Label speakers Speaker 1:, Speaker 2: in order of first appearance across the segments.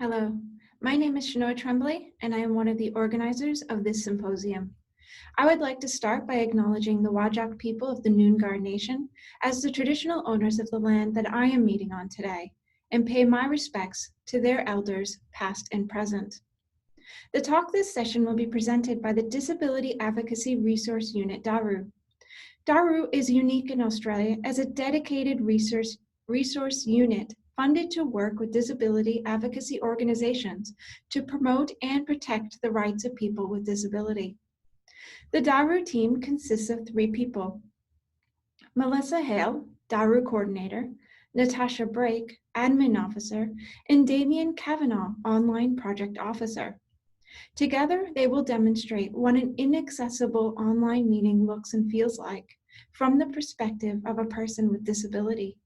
Speaker 1: Hello, my name is Shanoa Tremblay, and I am one of the organizers of this symposium. I would like to start by acknowledging the Whadjuk people of the Noongar Nation as the traditional owners of the land that I am meeting on today, and pay my respects to their elders, past and present. The talk this session will be presented by the Disability Advocacy Resource Unit, DARU. DARU is unique in Australia as a dedicated resource unit funded to work with disability advocacy organizations to promote and protect the rights of people with disability. The DARU team consists of 3 people: Melissa Hale, DARU coordinator, Natasha Brake, admin officer, and Damien Kavanagh, online project officer. Together, they will demonstrate what an inaccessible online meeting looks and feels like from the perspective of a person with disability,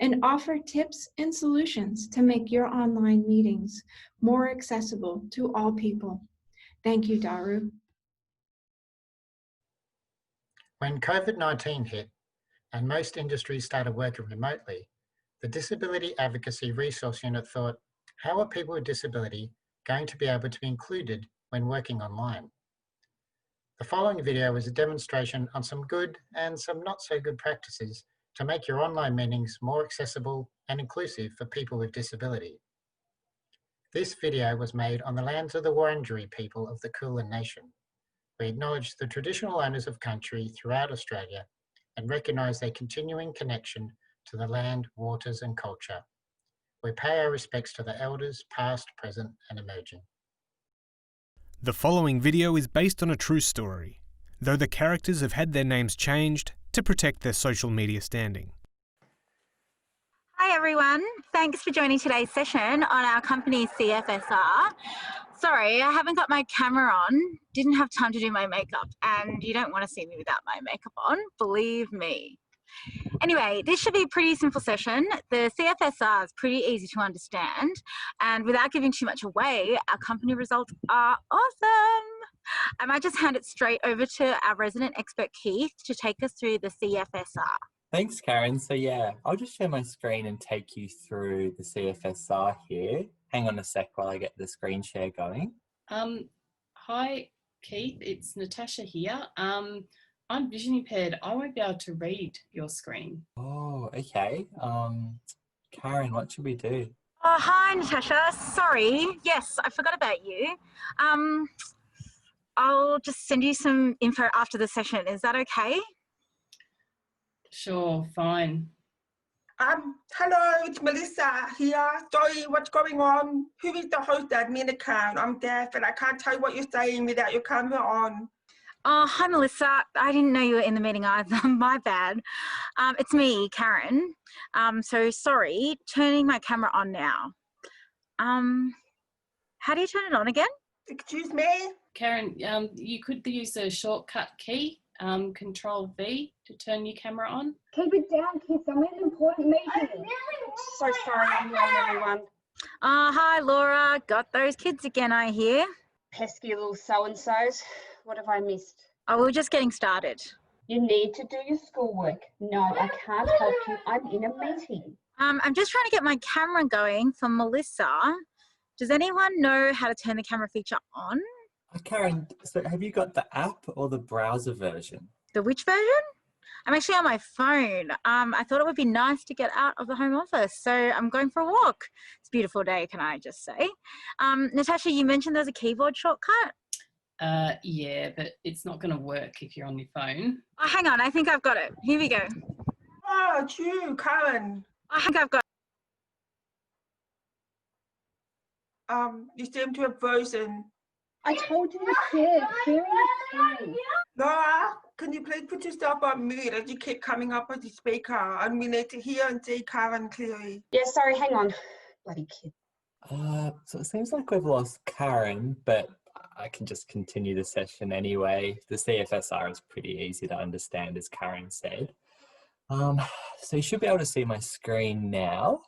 Speaker 1: and offer tips and solutions to make your online meetings more accessible to all people. Thank you, Daru.
Speaker 2: When COVID-19 hit and most industries started working remotely, the Disability Advocacy Resource Unit thought, how are people with disability going to be able to be included when working online? The following video is a demonstration on some good and some not so good practices to make your online meetings more accessible and inclusive for people with disability. This video was made on the lands of the Wurundjeri people of the Kulin Nation. We acknowledge the traditional owners of country throughout Australia and recognise their continuing connection to the land, waters and culture. We pay our respects to the elders, past, present and emerging.
Speaker 3: The following video is based on a true story, though the characters have had their names changed to protect their social media standing.
Speaker 4: Hi everyone, thanks for joining today's session on our company's CFSR. Sorry, I haven't got my camera on, didn't have time to do my makeup, and you don't want to see me without my makeup on, believe me. Anyway, this should be a pretty simple session. The CFSR is pretty easy to understand, and without giving too much away, our company results are awesome. I might just hand it straight over to our resident expert Keith to take us through the CFSR.
Speaker 5: Thanks, Karen. So yeah, I'll just share my screen and take you through the CFSR here. Hang on a sec while I get the screen share going.
Speaker 6: Hi, Keith. It's Natasha here. I'm vision impaired. I won't be able to read your screen.
Speaker 5: Oh, okay. Karen, what should we do?
Speaker 4: Oh, hi Natasha. Sorry. Yes, I forgot about you. I'll just send you some info after the session. Is that okay?
Speaker 6: Sure, fine.
Speaker 7: Hello, it's Melissa here. Sorry, what's going on? Who is the host admin account? I'm deaf and I can't tell what you're saying without your camera on.
Speaker 4: Oh, hi Melissa. I didn't know you were in the meeting either. My bad. It's me, Karen. So sorry, turning my camera on now. How do you turn it on again?
Speaker 7: Excuse me?
Speaker 6: Karen, you could use a shortcut key, Control V, to turn your camera on.
Speaker 8: Keep it down, kids. I'm in an important meeting. So sorry, I'm late, everyone.
Speaker 4: Hi Laura. Got those kids again, I hear.
Speaker 8: Pesky little so-and-sos. What have I missed?
Speaker 4: Oh, we're just getting started.
Speaker 8: You need to do your schoolwork. No, I can't help you. I'm in a meeting.
Speaker 4: I'm just trying to get my camera going for Melissa. Does anyone know how to turn the camera feature on?
Speaker 5: Karen, so have you got the app or the browser version?
Speaker 4: The which version? I'm actually on my phone. I thought it would be nice to get out of the home office, so I'm going for a walk. It's a beautiful day, can I just say. Natasha, you mentioned there's a keyboard shortcut?
Speaker 6: Yeah, but it's not going to work if you're on your phone.
Speaker 4: Oh, hang on, I think I've got it. Here we go.
Speaker 7: Oh, it's you, Karen.
Speaker 4: I think I've got it.
Speaker 7: You seem to have frozen.
Speaker 8: I told you to clear. Clearing is key.
Speaker 7: Laura, can you please put yourself on mute as you keep coming up with the speaker and we need to hear and see Karen clearly.
Speaker 8: Yeah, sorry, hang on. Bloody kid.
Speaker 5: So it seems like we've lost Karen, but I can just continue the session anyway. The CFSR is pretty easy to understand, as Karen said. So you should be able to see my screen now.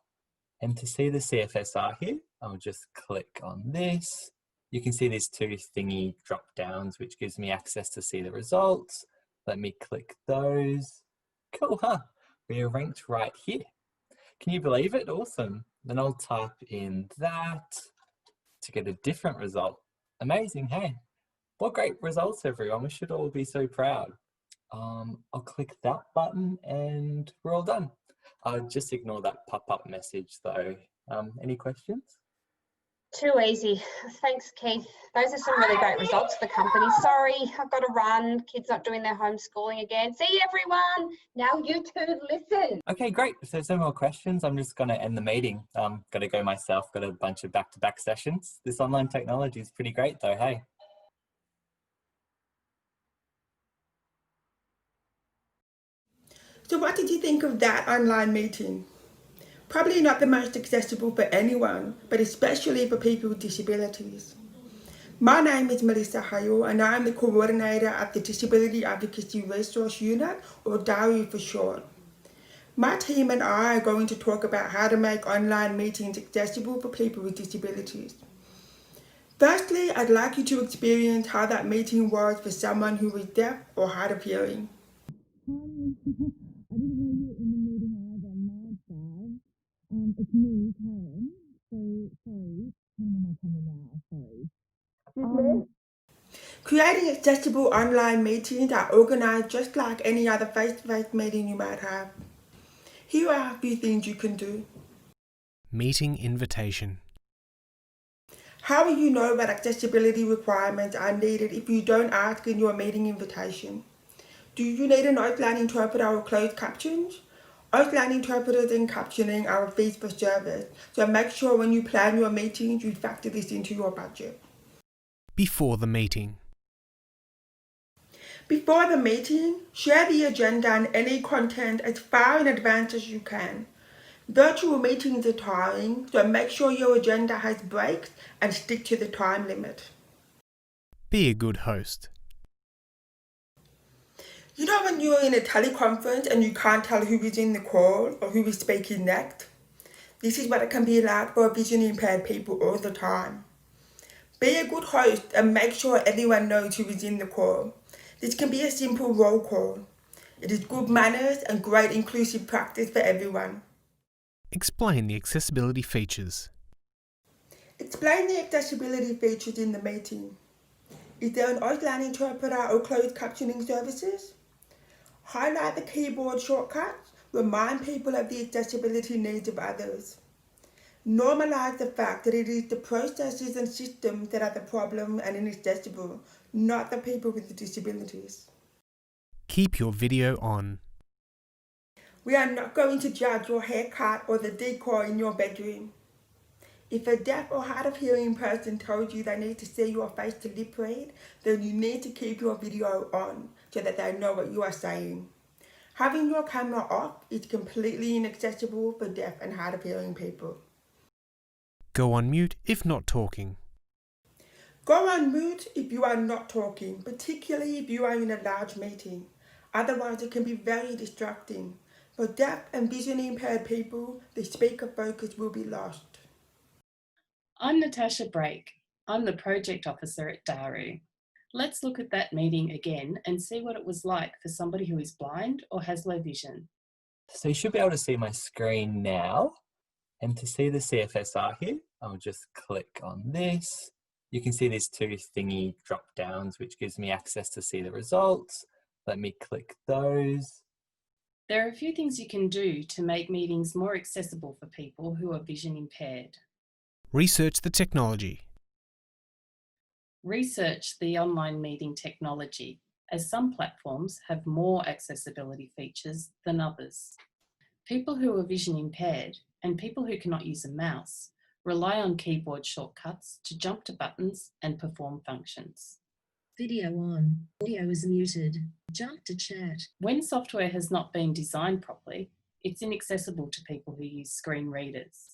Speaker 5: And to see the CFSR here, I'll just click on this. You can see these 2 thingy drop downs, which gives me access to see the results. Let me click those. Cool, huh? We are ranked right here. Can you believe it? Awesome. Then I'll type in that. to get a different result. Amazing, hey? What great results, everyone. We should all be so proud. I'll click that button and we're all done. I'll just ignore that pop-up message though. Any questions?
Speaker 8: Too easy. Thanks, Keith. Those are some really great results for the company. Sorry, I've got to run. Kids not doing their homeschooling again. See you, everyone. Now you two listen.
Speaker 5: Okay, great. If there's no more questions, I'm just going to end the meeting. Got to go myself. Got a bunch of back-to-back sessions. This online technology is pretty great though, hey?
Speaker 7: So what did you think of that online meeting? Probably not the most accessible for anyone, but especially for people with disabilities. My name is Melissa Hale and I am the coordinator at the Disability Advocacy Resource Unit, or DARU for short. My team and I are going to talk about how to make online meetings accessible for people with disabilities. Firstly, I'd like you to experience how that meeting was for someone who was deaf or hard of hearing.
Speaker 9: I didn't know you were in the meeting either. My bad. It's me, Karen. So, sorry. Turning on my camera now. Sorry.
Speaker 7: Creating accessible online meetings are organised just like any other face-to-face meeting you might have. Here are a few things you can do.
Speaker 3: Meeting invitation.
Speaker 7: How will you know what accessibility requirements are needed if you don't ask in your meeting invitation? Do you need an outline interpreter or closed captions? Outline interpreters and captioning are a fees for service, so make sure when you plan your meetings you factor this into your budget.
Speaker 3: Before the meeting.
Speaker 7: Before the meeting, share the agenda and any content as far in advance as you can. Virtual meetings are tiring, so make sure your agenda has breaks and stick to the time limit.
Speaker 3: Be a good host.
Speaker 7: You know when you're in a teleconference and you can't tell who is in the call or who is speaking next? This is what it can be like for vision impaired people all the time. Be a good host and make sure everyone knows who is in the call. This can be a simple roll call. It is good manners and great inclusive practice for everyone.
Speaker 3: Explain the accessibility features.
Speaker 7: Explain the accessibility features in the meeting. Is there an outline interpreter or closed captioning services? Highlight the keyboard shortcuts. Remind people of the accessibility needs of others. Normalize the fact that it is the processes and systems that are the problem and inaccessible, not the people with the disabilities.
Speaker 3: Keep your video on.
Speaker 7: We are not going to judge your haircut or the decor in your bedroom. If a deaf or hard of hearing person told you they need to see your face to lip read, then you need to keep your video on so that they know what you are saying. Having your camera off is completely inaccessible for deaf and hard of hearing people.
Speaker 3: Go on mute if not talking.
Speaker 7: Go on mute if you are not talking, particularly if you are in a large meeting. Otherwise it can be very distracting. For deaf and vision impaired people, the speaker focus will be lost.
Speaker 6: I'm Natasha Brake. I'm the project officer at DARU. Let's look at that meeting again and see what it was like for somebody who is blind or has low vision.
Speaker 5: So you should be able to see my screen now. And to see the CFSR here, I'll just click on this. You can see these two thingy drop downs, which gives me access to see the results. Let me click those.
Speaker 6: There are a few things you can do to make meetings more accessible for people who are vision impaired.
Speaker 3: Research the technology.
Speaker 6: Research the online meeting technology, as some platforms have more accessibility features than others. People who are vision impaired and people who cannot use a mouse rely on keyboard shortcuts to jump to buttons and perform functions.
Speaker 10: Video on. Audio is muted. Jump to chat.
Speaker 6: When software has not been designed properly, it's inaccessible to people who use screen readers.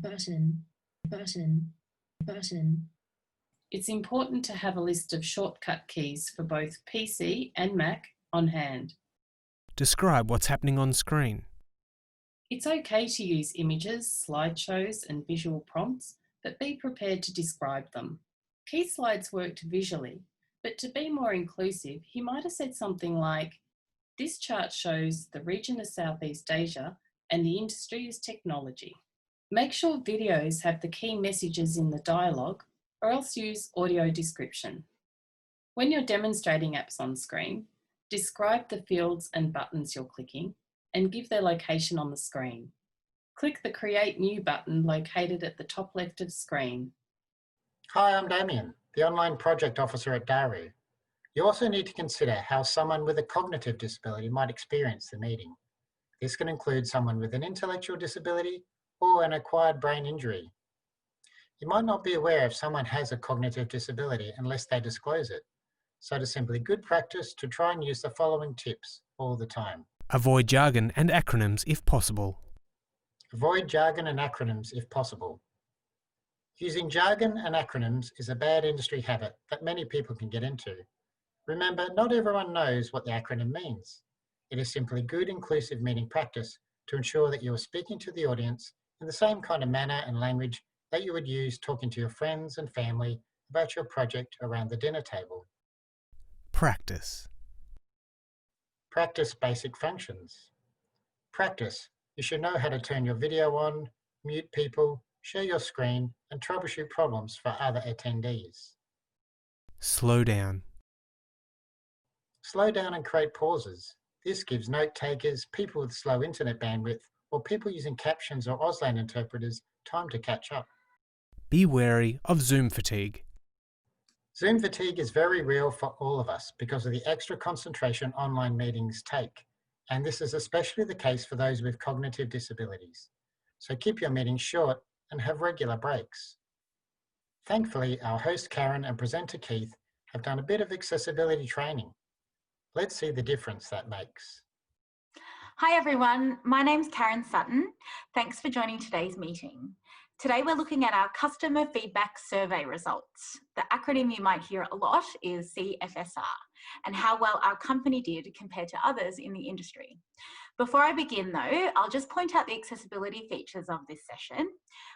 Speaker 10: Button. Button. Button.
Speaker 6: It's important to have a list of shortcut keys for both PC and Mac on hand.
Speaker 3: Describe what's happening on screen.
Speaker 6: It's okay to use images, slideshows, and visual prompts, but be prepared to describe them. Keith's slides worked visually, but to be more inclusive, he might have said something like, "This chart shows the region of Southeast Asia and the industry is technology." Make sure videos have the key messages in the dialogue, or else use audio description. When you're demonstrating apps on screen, describe the fields and buttons you're clicking and give their location on the screen. Click the Create New button located at the top left of screen.
Speaker 2: Hi, I'm Damien, the Online Project Officer at Daru. You also need to consider how someone with a cognitive disability might experience the meeting. This can include someone with an intellectual disability or an acquired brain injury. You might not be aware if someone has a cognitive disability unless they disclose it. So it is simply good practice to try and use the following tips all the time.
Speaker 3: Avoid jargon and acronyms if possible.
Speaker 2: Avoid jargon and acronyms if possible. Using jargon and acronyms is a bad industry habit that many people can get into. Remember, not everyone knows what the acronym means. It is simply good inclusive meeting practice to ensure that you are speaking to the audience in the same kind of manner and language that you would use talking to your friends and family about your project around the dinner table.
Speaker 3: Practice.
Speaker 2: Practice basic functions. Practice. You should know how to turn your video on, mute people, share your screen, and troubleshoot problems for other attendees.
Speaker 3: Slow down.
Speaker 2: Slow down and create pauses. This gives note takers, people with slow internet bandwidth, or people using captions or Auslan interpreters time to catch up.
Speaker 3: Be wary of Zoom fatigue.
Speaker 2: Zoom fatigue is very real for all of us because of the extra concentration online meetings take, and this is especially the case for those with cognitive disabilities. So keep your meetings short and have regular breaks. Thankfully, our host Karen and presenter Keith have done a bit of accessibility training. Let's see the difference that makes.
Speaker 4: Hi everyone, my name's Karen Sutton. Thanks for joining today's meeting. Today we're looking at our customer feedback survey results. The acronym you might hear a lot is CFSR, and how well our company did compared to others in the industry. Before I begin though, I'll just point out the accessibility features of this session.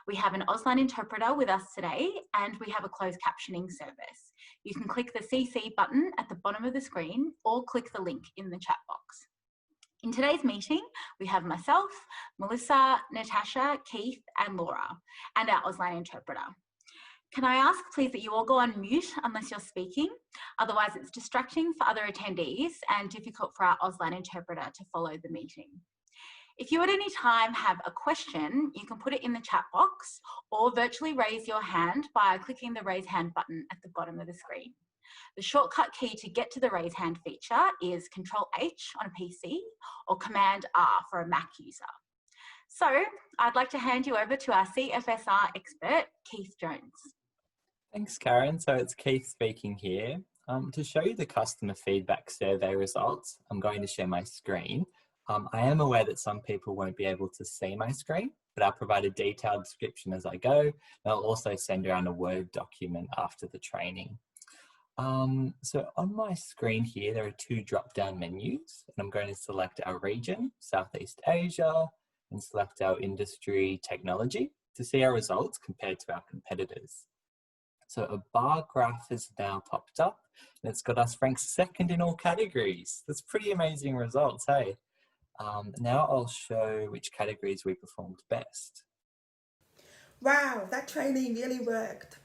Speaker 4: We have an Auslan interpreter with us today, and we have a closed captioning service. You can click the CC button at the bottom of the screen or click the link in the chat box. In today's meeting, we have myself, Melissa, Natasha, Keith, and Laura, and our Auslan interpreter. Can I ask please that you all go on mute unless you're speaking? Otherwise it's distracting for other attendees and difficult for our Auslan interpreter to follow the meeting. If you at any time have a question, you can put it in the chat box or virtually raise your hand by clicking the raise hand button at the bottom of the screen. The shortcut key to get to the raise hand feature is Control-H on a PC or Command-R for a Mac user. So I'd like to hand you over to our CFSR expert, Keith Jones.
Speaker 5: Thanks, Karen. So it's Keith speaking here. To show you the customer feedback survey results, I'm going to share my screen. I am aware that some people won't be able to see my screen, but I'll provide a detailed description as I go. And I'll also send around a Word document after the training. So on my screen here, there are two drop-down menus, and I'm going to select our region, Southeast Asia, and select our industry technology to see our results compared to our competitors. So a bar graph has now popped up, and it's got us ranked second in all categories. That's pretty amazing results, hey? Now I'll show which categories we performed best.
Speaker 7: Wow, that training really worked.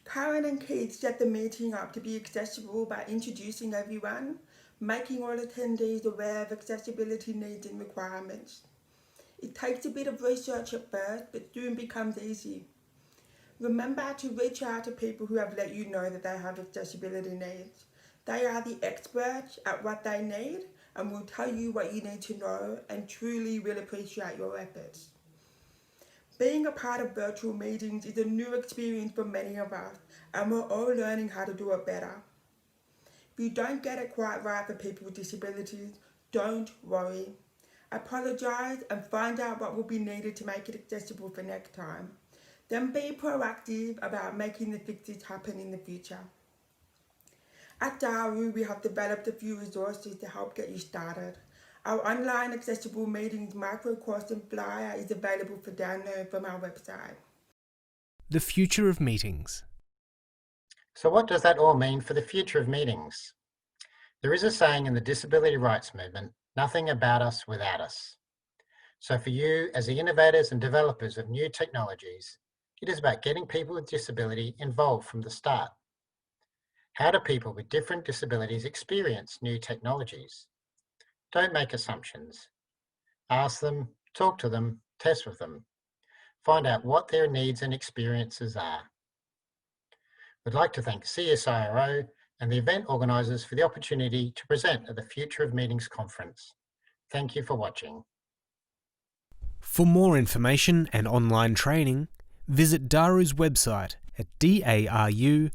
Speaker 7: Karen and Keith set the meeting up to be accessible by introducing everyone, making all attendees aware of accessibility needs and requirements. It takes a bit of research at first, but soon becomes easy. Remember to reach out to people who have let you know that they have accessibility needs. They are the experts at what they need and will tell you what you need to know and truly will appreciate your efforts. Being a part of virtual meetings is a new experience for many of us, and we're all learning how to do it better. If you don't get it quite right for people with disabilities, don't worry. Apologise and find out what will be needed to make it accessible for next time. Then be proactive about making the fixes happen in the future. At Daru, we have developed a few resources to help get you started. Our online accessible meetings micro course and flyer is available for download from our website.
Speaker 3: The future of meetings.
Speaker 2: So what does that all mean for the future of meetings? There is a saying in the disability rights movement, nothing about us without us. So for you, as the innovators and developers of new technologies, it is about getting people with disability involved from the start. How do people with different disabilities experience new technologies? Don't make assumptions. Ask them, talk to them, test with them. Find out what their needs and experiences are. We'd like to thank CSIRO and the event organisers for the opportunity to present at the Future of Meetings conference. Thank you for watching.
Speaker 3: For more information and online training, visit Daru's website at daru.org.au.